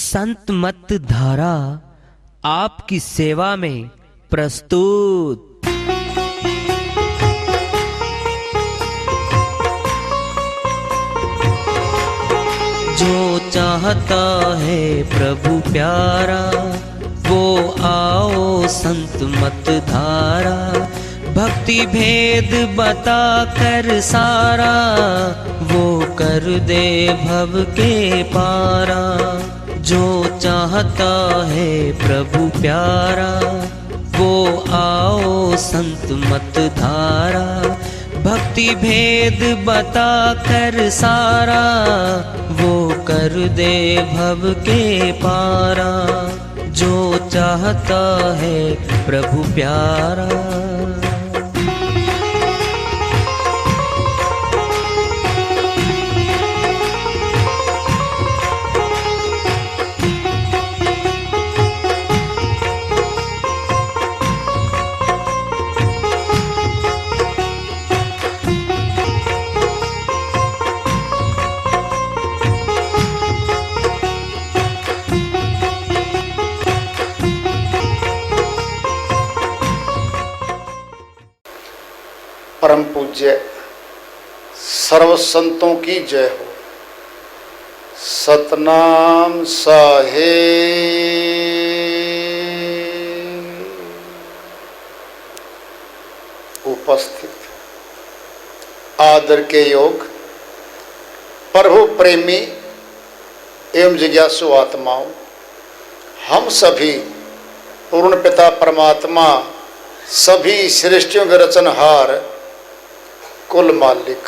संत मत धारा आपकी सेवा में प्रस्तुत। जो चाहता है प्रभु प्यारा वो आओ संत मत धारा। भक्ति भेद बता कर सारा वो कर दे भव के पारा। जो चाहता है प्रभु प्यारा वो आओ संत मत धारा। भक्ति भेद बता कर सारा वो कर दे भव के पारा। जो चाहता है प्रभु प्यारा। परम पूज्य सर्व संतों की जय हो। सतनाम साहेब। उपस्थित आदर के योग प्रभु प्रेमी एवं जिज्ञासु आत्माओं, हम सभी पूर्ण पिता परमात्मा सभी सृष्टियों के रचनहार कुल मालिक,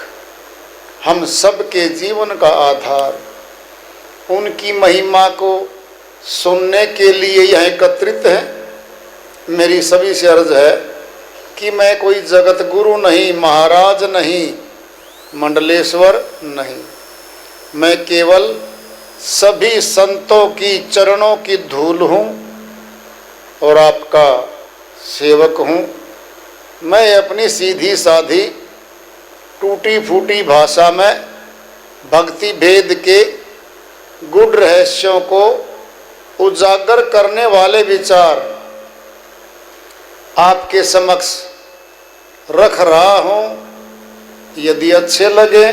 हम सब के जीवन का आधार, उनकी महिमा को सुनने के लिए यहाँ एकत्रित हैं। मेरी सभी से अर्ज है कि मैं कोई जगत गुरु नहीं, महाराज नहीं, मंडलेश्वर नहीं, मैं केवल सभी संतों की चरणों की धूल हूँ और आपका सेवक हूँ। मैं अपनी सीधी साधी टूटी फूटी भाषा में भक्ति भेद के गूढ़ रहस्यों को उजागर करने वाले विचार आपके समक्ष रख रहा हूँ। यदि अच्छे लगे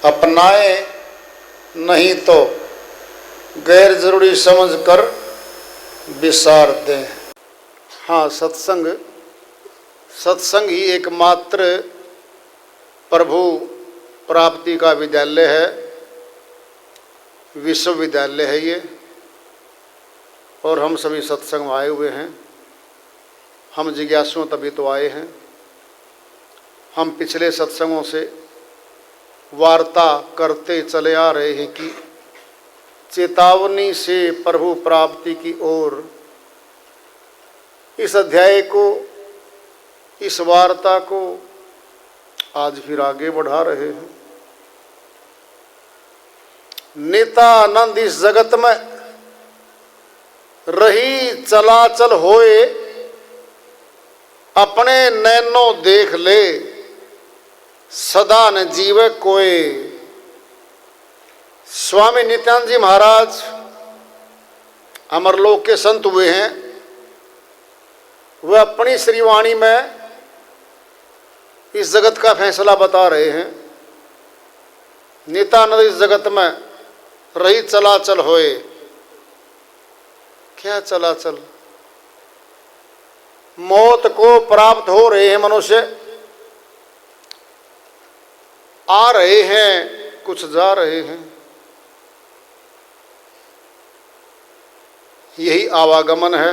अपनाएं, नहीं तो गैर जरूरी समझकर विसार दें। हाँ, सत्संग ही एकमात्र प्रभु प्राप्ति का विद्यालय है, विश्वविद्यालय है ये। और हम सभी सत्संग में आए हुए हैं। हम जिज्ञासु तभी तो आए हैं। हम पिछले सत्संगों से वार्ता करते चले आ रहे हैं कि चेतावनी से प्रभु प्राप्ति की ओर इस अध्याय को, इस वार्ता को आज फिर आगे बढ़ा रहे हैं। नित्यानंद इस जगत में रही चलाचल होए, अपने नैनो देख ले सदा न जीवे कोय। स्वामी नित्यानंद जी महाराज अमरलोक के संत हुए हैं। वह अपनी श्रीवाणी में इस जगत का फैसला बता रहे हैं। नित्यानंद इस जगत में रही चलाचल होए। क्या चलाचल? मौत को प्राप्त हो रहे हैं मनुष्य, आ रहे हैं, कुछ जा रहे हैं। यही आवागमन है।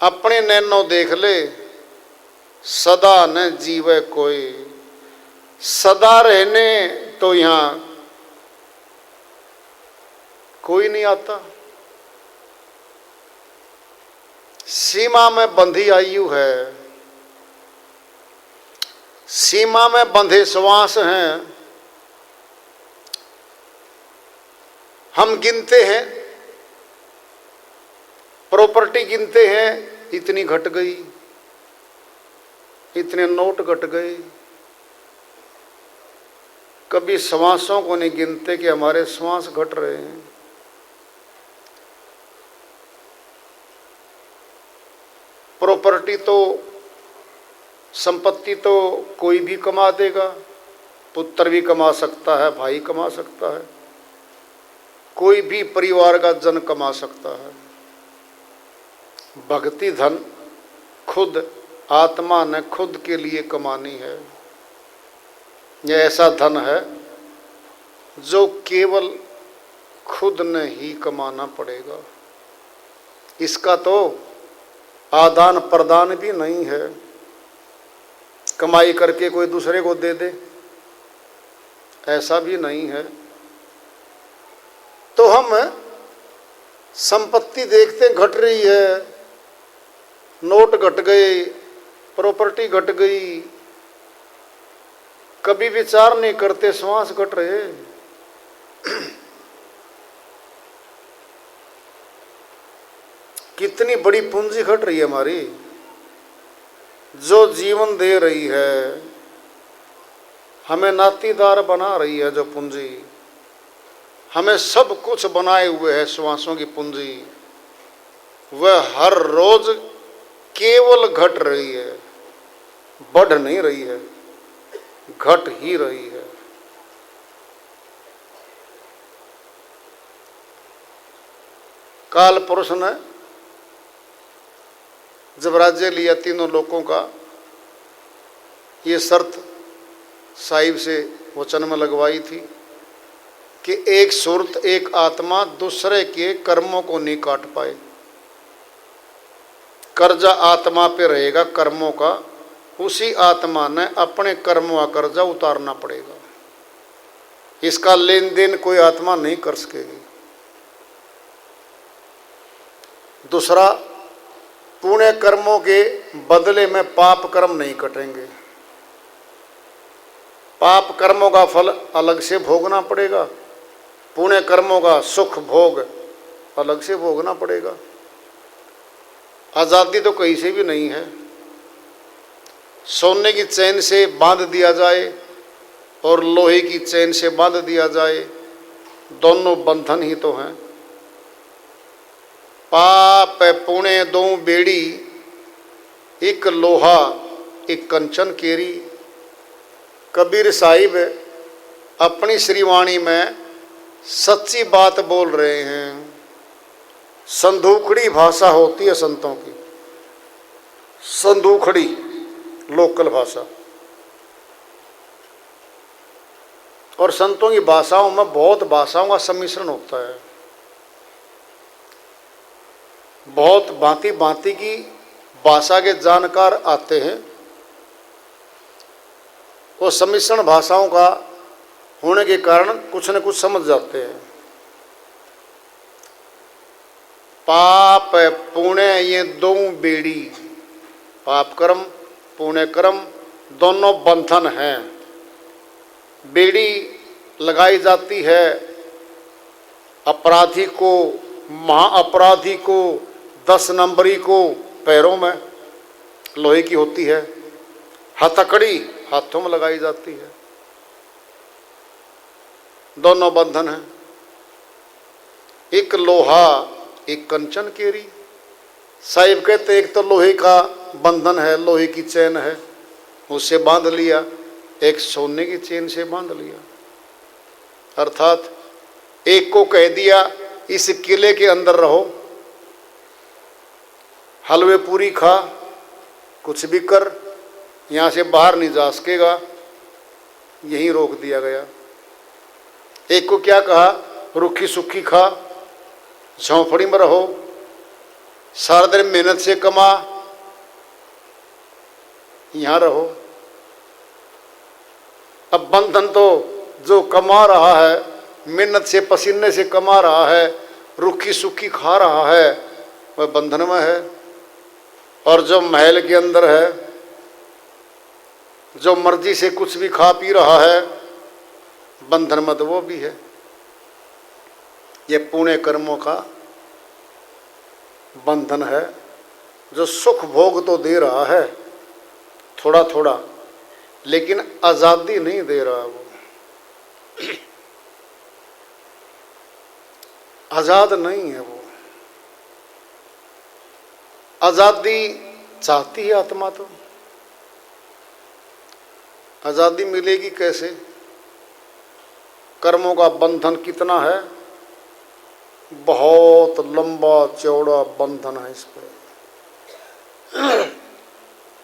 अपने नैनो देख ले सदा न जीवे कोई। सदा रहने तो यहाँ कोई नहीं आता। सीमा में बंधी आयु है, सीमा में बंधे श्वास हैं। हम गिनते हैं, प्रॉपर्टी गिनते हैं, इतनी घट गई, इतने नोट घट गए। कभी श्वासों को नहीं गिनते कि हमारे श्वास घट रहे हैं। प्रॉपर्टी तो, संपत्ति तो कोई भी कमा देगा, पुत्र भी कमा सकता है, भाई कमा सकता है, कोई भी परिवार का जन कमा सकता है। भक्ति धन खुद आत्मा ने खुद के लिए कमानी है। यह ऐसा धन है जो केवल खुद ने ही कमाना पड़ेगा। इसका तो आदान प्रदान भी नहीं है, कमाई करके कोई दूसरे को दे दे, ऐसा भी नहीं है। तो हम संपत्ति देखते घट रही है, नोट घट गए, प्रॉपर्टी घट गई, कभी विचार नहीं करते श्वास घट रहे। कितनी बड़ी पूंजी घट रही है हमारी, जो जीवन दे रही है, हमें नातीदार बना रही है। जो पूंजी हमें सब कुछ बनाए हुए है, श्वासों की पूंजी, वह हर रोज केवल घट रही है, बढ़ नहीं रही है, घट ही रही है। काल पुरुष ने जब राज्य लिया तीनों लोगों का, ये शर्त साहिब से वचन में लगवाई थी कि एक सुरत एक आत्मा दूसरे के कर्मों को नहीं काट पाए। कर्जा आत्मा पे रहेगा कर्मों का, उसी आत्मा ने अपने कर्मों का कर्जा उतारना पड़ेगा। इसका लेन देन कोई आत्मा नहीं कर सकेगी। दूसरा, पुण्य कर्मों के बदले में पाप कर्म नहीं कटेंगे। पाप कर्मों का फल अलग से भोगना पड़ेगा, पुण्य कर्मों का सुख भोग अलग से भोगना पड़ेगा। आज़ादी तो कहीं से भी नहीं है। सोने की चैन से बांध दिया जाए और लोहे की चैन से बांध दिया जाए, दोनों बंधन ही तो हैं। पाप पुण्य दो बेड़ी, एक लोहा एक कंचन केरी। कबीर साहिब अपनी श्रीवाणी में सच्ची बात बोल रहे हैं। संदूखड़ी भाषा होती है संतों की, संदूखड़ी लोकल भाषा। और संतों की भाषाओं में बहुत भाषाओं का सम्मिश्रण होता है, बहुत भांति भांति की भाषा के जानकार आते हैं। वो सम्मिश्रण भाषाओं का होने के कारण कुछ न कुछ समझ जाते हैं। पाप पुण्य ये दो बेड़ी, पाप कर्म पुण्य कर्म दोनों बंधन हैं। बेड़ी लगाई जाती है अपराधी को, महाअपराधी को, 10 नंबरी को पैरों में लोहे की होती है, हथकड़ी हाथों में लगाई जाती है। दोनों बंधन हैं, एक लोहा एक कंचन केरी। साहिब कहते एक तो लोहे का बंधन है, लोहे की चैन है, उससे बांध लिया, एक सोने की चैन से बांध लिया। अर्थात एक को कह दिया इस किले के अंदर रहो, हलवे पूरी खा, कुछ भी कर, यहाँ से बाहर नहीं जा सकेगा, यहीं रोक दिया गया। एक को क्या कहा, रुखी सुखी खा, झोंपड़ी में रहो, सारा दिन मेहनत से कमा, यहाँ रहो। अब बंधन तो जो कमा रहा है, मेहनत से पसीने से कमा रहा है, रुखी सुखी खा रहा है, वह बंधन में है। और जो महल के अंदर है, जो मर्जी से कुछ भी खा पी रहा है, बंधन में तो वो भी है। ये पुण्य कर्मों का बंधन है, जो सुख भोग तो दे रहा है थोड़ा थोड़ा, लेकिन आजादी नहीं दे रहा। वो आजाद नहीं है। वो आजादी चाहती है आत्मा तो। आजादी मिलेगी कैसे? कर्मों का बंधन कितना है, बहुत लंबा चौड़ा बंधन है इस पर।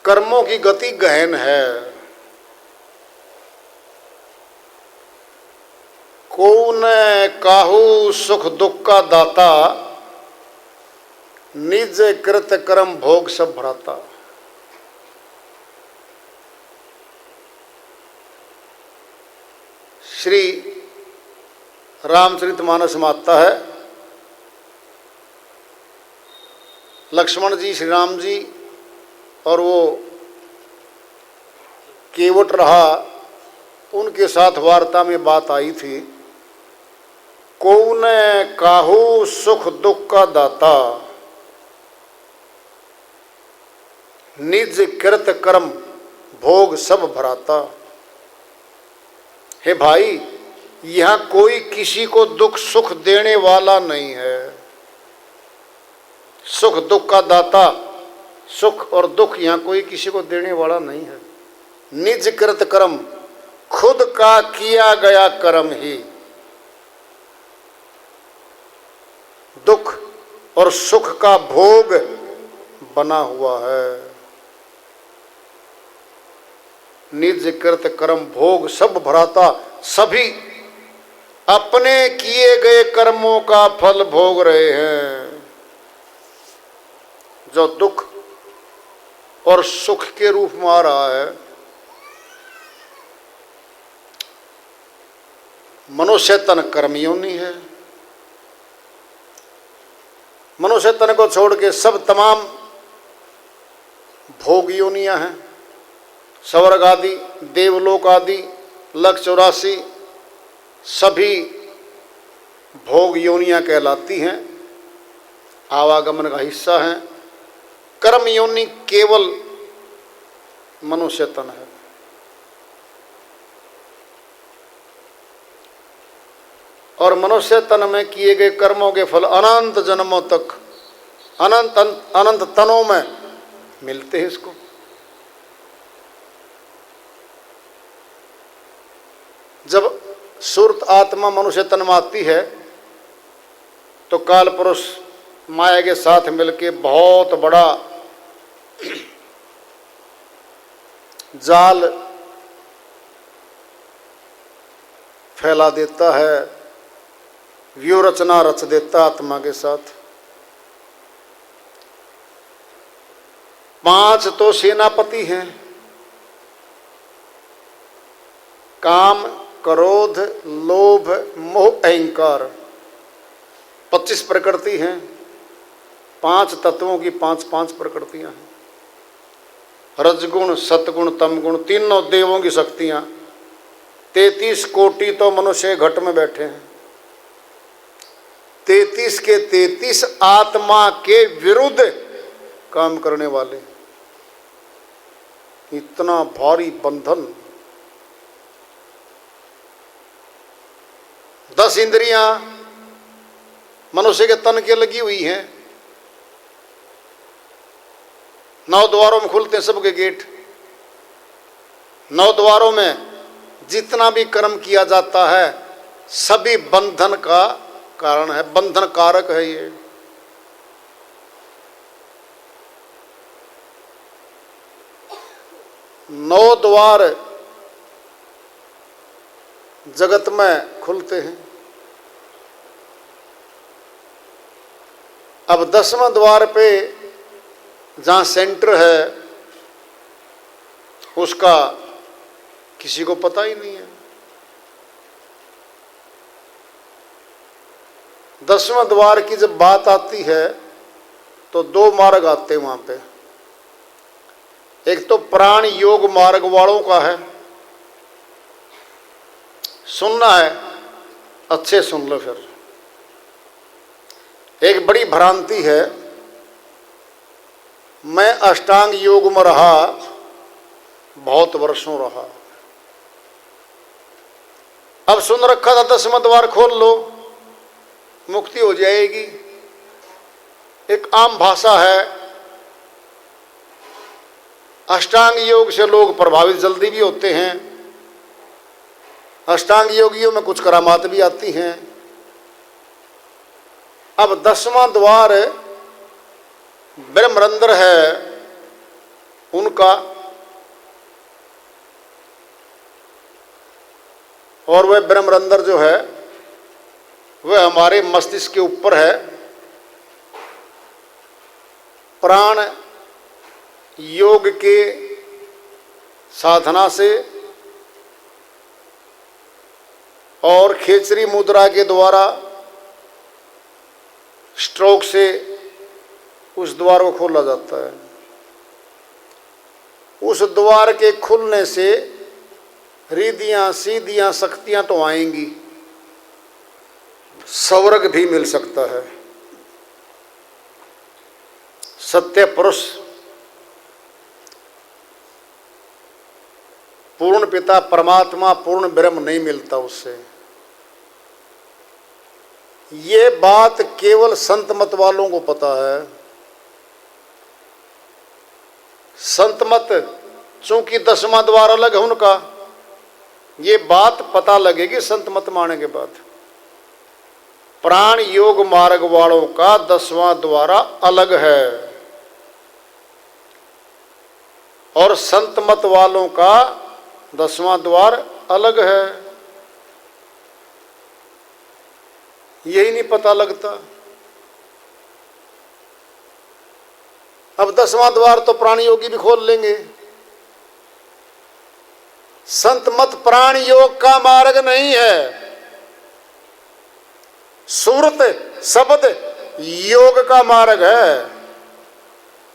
कर्मों की गति गहन है। कौन काहू सुख दुख का दाता, निज कृत कर्म भोग सब भराता। श्री रामचरितमानस में आता है, लक्ष्मण जी श्री राम जी और वो केवट रहा, उनके साथ वार्ता में बात आई थी, कौन काहू सुख दुख का दाता, निज कृत कर्म भोग सब भराता। हे भाई, यहां कोई किसी को दुख सुख देने वाला नहीं है। सुख दुख का दाता, सुख और दुख यहां कोई किसी को देने वाला नहीं है। निज कृत कर्म, खुद का किया गया कर्म ही दुख और सुख का भोग बना हुआ है। निज कृत कर्म भोग सब भराता, सभी अपने किए गए कर्मों का फल भोग रहे हैं। जो दुख और सुख के रूप में आ रहा है, मनुष्य तन कर्म योनि है। मनुष्य तन को छोड़ के सब तमाम भोग योनियां हैं। स्वर्ग आदि, देवलोक आदि, 184 सभी भोग योनियां कहलाती हैं, आवागमन का हिस्सा हैं। कर्म योनि केवल मनुष्य तन है। और मनुष्य तन में किए गए कर्मों के फल अनंत जन्मों तक, अनंत तनों में मिलते हैं इसको। जब सुरत आत्मा मनुष्य तन में आती है तो काल पुरुष माया के साथ मिलके बहुत बड़ा जाल फैला देता है, व्यूह रचना रच देता आत्मा के साथ। 5 तो सेनापति हैं, काम, क्रोध, लोभ, मोह, अहंकार। 25 प्रकृति हैं। 5 तत्वों की 5 प्रकृतियां हैं। रजगुण, सतगुण, तमगुण, तीनों देवों की शक्तियां। 33 कोटि तो मनुष्य घट में बैठे हैं। 33 के 33 आत्मा के विरुद्ध काम करने वाले। इतना भारी बंधन। 10 इंद्रियां मनुष्य के तन के लगी हुई हैं। 9 द्वारों में खुलते हैं सबके गेट। 9 द्वारों में जितना भी कर्म किया जाता है सभी बंधन का कारण है, बंधन कारक है ये। नौ द्वार जगत में खुलते हैं। अब 10वां द्वार पे जहां सेंटर है उसका किसी को पता ही नहीं है। 10वां द्वार की जब बात आती है तो 2 मार्ग आते हैं वहां पे। एक तो प्राण योग मार्ग वालों का है, सुनना है अच्छे सुन लो। फिर एक बड़ी भ्रांति है, मैं अष्टांग योग में रहा, बहुत वर्षों रहा, अब सुन रखा था 10वां द्वार खोल लो मुक्ति हो जाएगी। एक आम भाषा है, अष्टांग योग से लोग प्रभावित जल्दी भी होते हैं। अष्टांग योगियों में कुछ करामात भी आती हैं। अब 10वां द्वार ब्रह्मरंध्र है उनका, और वह ब्रह्मरंध्र जो है वह हमारे मस्तिष्क के ऊपर है। प्राण योग के साधना से और खेचरी मुद्रा के द्वारा स्ट्रोक से उस द्वार को खोला जाता है। उस द्वार के खुलने से रिद्धियां सीधियां शक्तियां तो आएंगी, स्वर्ग भी मिल सकता है। सत्य पुरुष पूर्ण पिता परमात्मा पूर्ण ब्रह्म नहीं मिलता उससे। ये बात केवल संत मत वालों को पता है। संत मत चूंकि 10वां द्वार अलग है उनका, ये बात पता लगेगी संत मत माने के बाद। प्राण योग मार्ग वालों का 10वां द्वार अलग है और संत मत वालों का 10वां द्वार अलग है। यही नहीं पता लगता। अब 10वां द्वार तो प्राण योगी भी खोल लेंगे। संत मत प्राण योग का मार्ग नहीं है, सूरत शब्द योग का मार्ग है।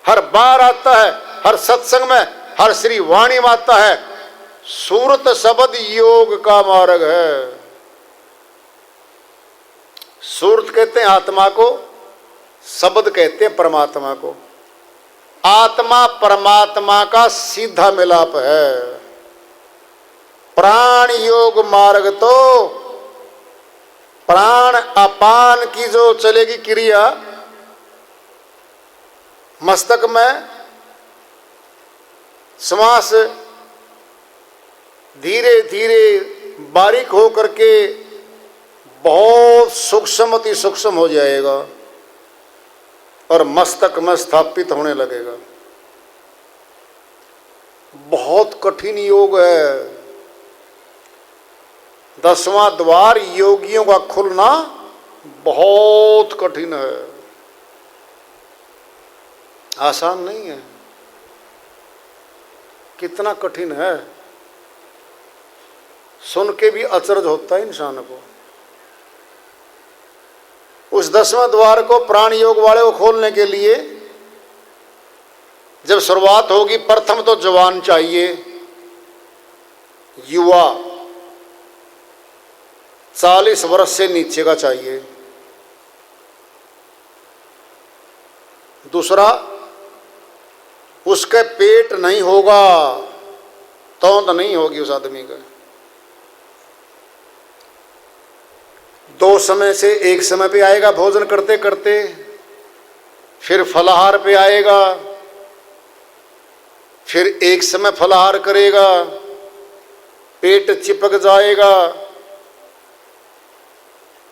हर बार आता है, हर सत्संग में, हर श्री वाणी में आता है, सूरत शब्द योग का मार्ग है। सूरत कहते हैं आत्मा को, शब्द कहते हैं परमात्मा को। आत्मा परमात्मा का सीधा मिलाप है। प्राण योग मार्ग तो प्राण अपान की जो चलेगी क्रिया मस्तक में, श्वास धीरे धीरे बारीक हो करके बहुत सूक्ष्म अति सूक्ष्म हो जाएगा और मस्तक में स्थापित होने लगेगा। बहुत कठिन योग है। 10वां द्वार योगियों का खुलना बहुत कठिन है, आसान नहीं है। कितना कठिन है, सुन के भी अचरज होता है इंसान को। उस 10वां द्वार को प्राण योग वाले को खोलने के लिए जब शुरुआत होगी, प्रथम तो जवान चाहिए, युवा 40 वर्ष से नीचे का चाहिए। दूसरा, उसके पेट नहीं होगा, तौंद नहीं होगी उस आदमी का। 2 समय से 1 समय पे आएगा भोजन करते करते, फिर फलाहार पे आएगा, फिर 1 समय फलाहार करेगा, पेट चिपक जाएगा,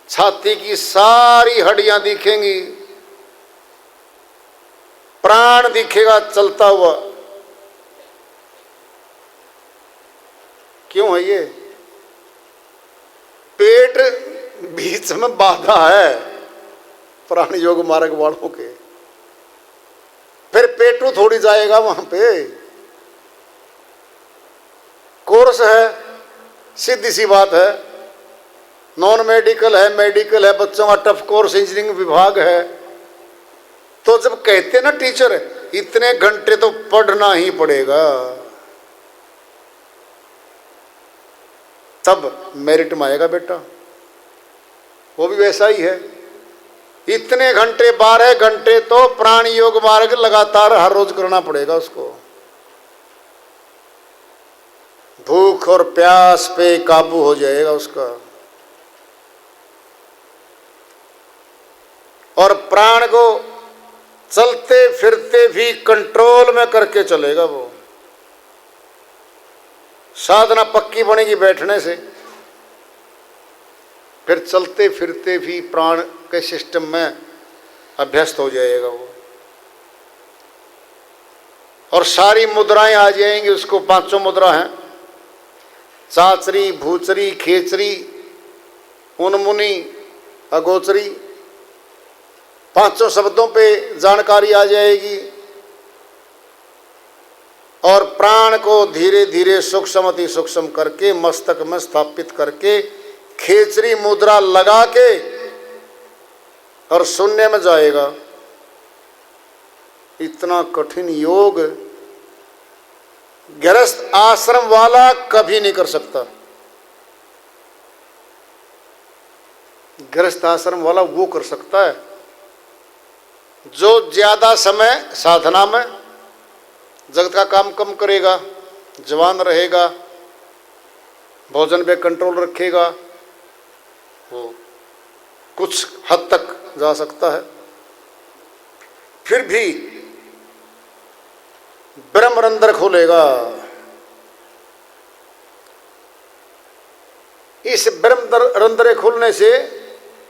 छाती की सारी हड्डियां दिखेंगी, प्राण दिखेगा चलता हुआ। क्यों है ये? पेट बीच में बाधा है प्राण योग मार्ग वालों के। फिर पेटू थोड़ी जाएगा वहां पे। कोर्स है, सीधी सी बात है। नॉन मेडिकल है, मेडिकल है, बच्चों का टफ कोर्स, इंजीनियरिंग विभाग है। तो जब कहते ना टीचर इतने घंटे तो पढ़ना ही पड़ेगा, तब मेरिट में आएगा बेटा। वो भी वैसा ही है। इतने घंटे 12 घंटे तो प्राण योग मार्ग लगातार हर रोज करना पड़ेगा उसको। भूख और प्यास पे काबू हो जाएगा उसका, और प्राण को चलते फिरते भी कंट्रोल में करके चलेगा वो। साधना पक्की बनेगी बैठने से, फिर चलते फिरते भी प्राण के सिस्टम में अभ्यस्त हो जाएगा वो, और सारी मुद्राएं आ जाएंगी उसको। 5 मुद्रा हैं, चाचरी, भूचरी, खेचरी, उन्मुनी, अगोचरी। 5 शब्दों पे जानकारी आ जाएगी, और प्राण को धीरे धीरे सूक्ष्म अति सूक्ष्म करके मस्तक में स्थापित करके खेचरी मुद्रा लगा के और शून्य में जाएगा। इतना कठिन योग गृहस्थ आश्रम वाला कभी नहीं कर सकता। गृहस्थ आश्रम वाला वो कर सकता है जो ज्यादा समय साधना में जगत का काम कम करेगा, जवान रहेगा, भोजन पे कंट्रोल रखेगा, वो कुछ हद तक जा सकता है। फिर भी ब्रह्मरंध्र खोलेगा। इस ब्रह्मरंध्र खुलने से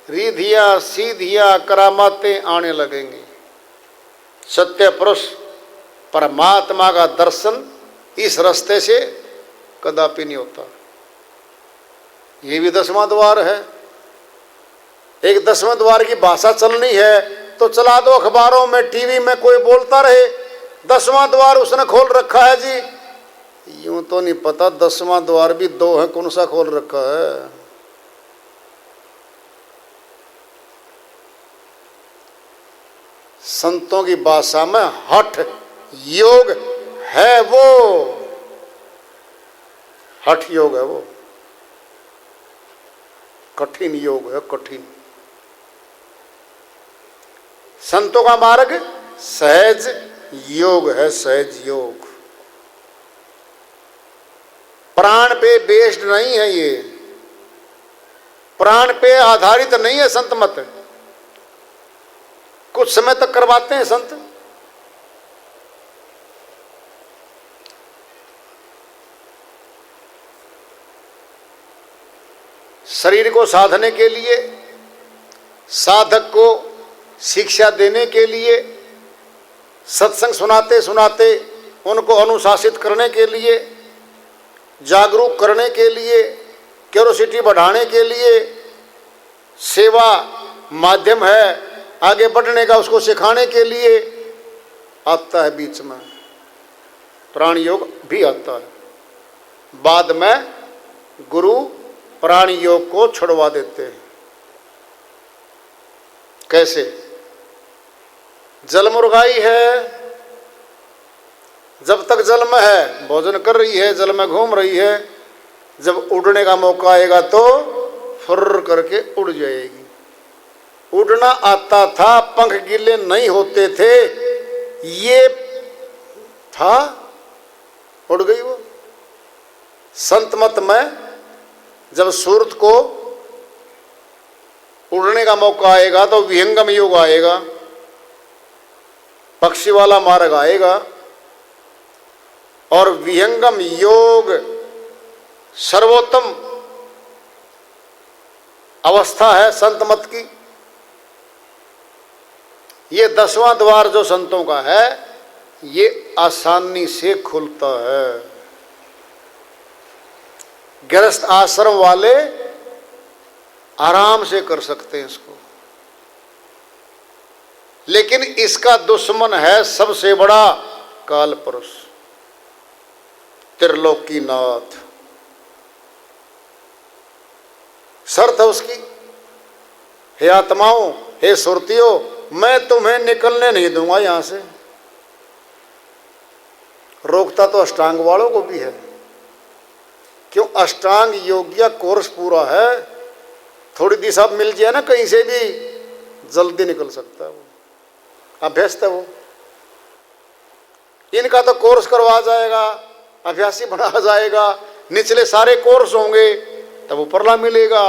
रिधिया सीधिया करामातें आने लगेंगी। सत्य पुरुष परमात्मा का दर्शन इस रास्ते से कदापि नहीं होता। ये भी 10वां द्वार है। एक 10वें द्वार की भाषा चलनी है तो चला दो अखबारों में, टीवी में, कोई बोलता रहे 10वां द्वार उसने खोल रखा है जी। यूं तो नहीं पता 10वां द्वार भी 2 है, कौन सा खोल रखा है। संतों की भाषा में हठ योग है वो, हठ योग है वो, कठिन योग है, कठिन। संतों का मार्ग सहज योग है, सहज योग। प्राण पे बेस्ड नहीं है ये, प्राण पे आधारित नहीं है संत मत। कुछ समय तक करवाते हैं संत, शरीर को साधने के लिए, साधक को शिक्षा देने के लिए, सत्संग सुनाते सुनाते उनको अनुशासित करने के लिए, जागरूक करने के लिए, क्यूरोसिटी बढ़ाने के लिए, सेवा माध्यम है आगे बढ़ने का, उसको सिखाने के लिए आता है। बीच में प्राण योग भी आता है। बाद में गुरु प्राण योग को छुड़वा देते हैं। कैसे? जल मुर्गाई है, जब तक जल में है भोजन कर रही है, जल में घूम रही है, जब उड़ने का मौका आएगा तो फुर्र करके उड़ जाएगी। उड़ना आता था, पंख गीले नहीं होते थे, ये था, उड़ गई वो। संत मत में जब सूरत को उड़ने का मौका आएगा तो विहंगम योग आएगा, पक्षी वाला मार्ग आएगा। और विहंगम योग सर्वोत्तम अवस्था है संत मत की। ये 10वां द्वार जो संतों का है, ये आसानी से खुलता है। गृहस्थ आश्रम वाले आराम से कर सकते हैं इसको, लेकिन इसका दुश्मन है सबसे बड़ा काल पुरुष, त्रिलोकीनाथ। शर्त है उसकी, हे आत्माओं, हे सुरतियों, मैं तुम्हें निकलने नहीं दूंगा यहां से। रोकता तो अष्टांग वालों को भी है, क्यों? अष्टांग योग्य कोर्स पूरा है। थोड़ी दिशा मिल जाए ना कहीं से भी, जल्दी निकल सकता है वो, अभ्यस्त है वो। इनका तो कोर्स करवा जाएगा, अभ्यासी बना जाएगा, निचले सारे कोर्स होंगे तब ऊपरला मिलेगा।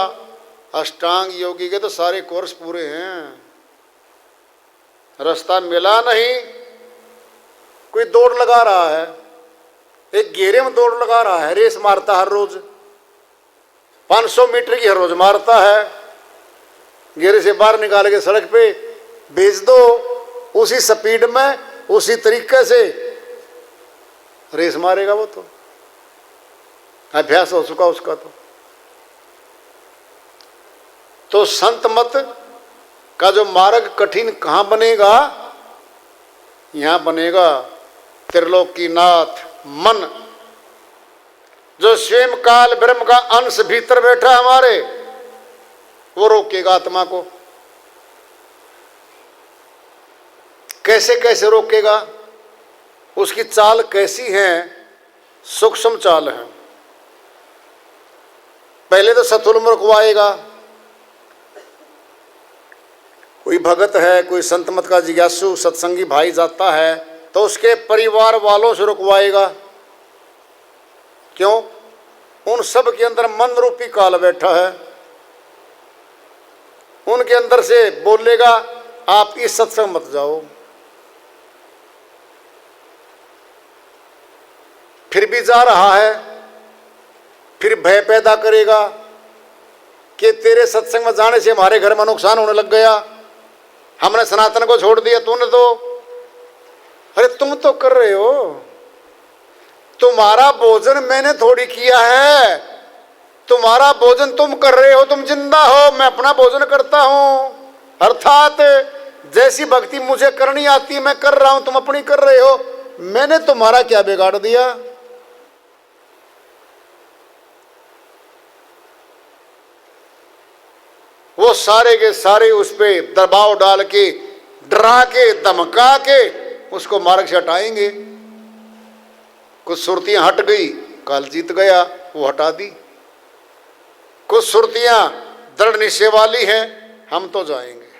अष्टांग योगी के तो सारे कोर्स पूरे हैं, रास्ता मिला नहीं, कोई दौड़ लगा रहा है, एक घेरे में दौड़ लगा रहा है, रेस मारता हर रोज, 500 मीटर की हर रोज मारता है। घेरे से बाहर निकाल के सड़क पे भेज दो, उसी स्पीड में उसी तरीके से रेस मारेगा वो, तो अभ्यास हो चुका उसका। तो संत मत का जो मार्ग कठिन कहां बनेगा? यहां बनेगा त्रिलोकीनाथ मन, जो स्वयं काल ब्रह्म का अंश भीतर बैठा हमारे, वो रोकेगा आत्मा को। कैसे कैसे रोकेगा? उसकी चाल कैसी है? सूक्ष्म चाल है। पहले तो सतुल में रुकवाएगा। कोई भगत है, कोई संत मत का जिज्ञासु सत्संगी भाई जाता है तो उसके परिवार वालों से रुकवाएगा। क्यों? उन सब के अंदर मन रूपी काल बैठा है। उनके अंदर से बोलेगा आप इस सत्संग मत जाओ। फिर भी जा रहा है, फिर भय पैदा करेगा कि तेरे सत्संग में जाने से हमारे घर में नुकसान होने लग गया, हमने सनातन को छोड़ दिया, तूने तो। अरे तुम तो कर रहे हो, तुम्हारा भोजन मैंने थोड़ी किया है, तुम्हारा भोजन तुम कर रहे हो, तुम जिंदा हो, मैं अपना भोजन करता हूं। अर्थात जैसी भक्ति मुझे करनी आती मैं कर रहा हूं, तुम अपनी कर रहे हो, मैंने तुम्हारा क्या बिगाड़ दिया? वो सारे के सारे उस पे दबाव डाल के, डरा के, धमका के उसको मार्ग से हटाएंगे। कुछ सुरतियां हट गई, काल जीत गया, वो हटा दी। कुछ सुरतियां दृढ़ निश्चय वाली हैं, हम तो जाएंगे।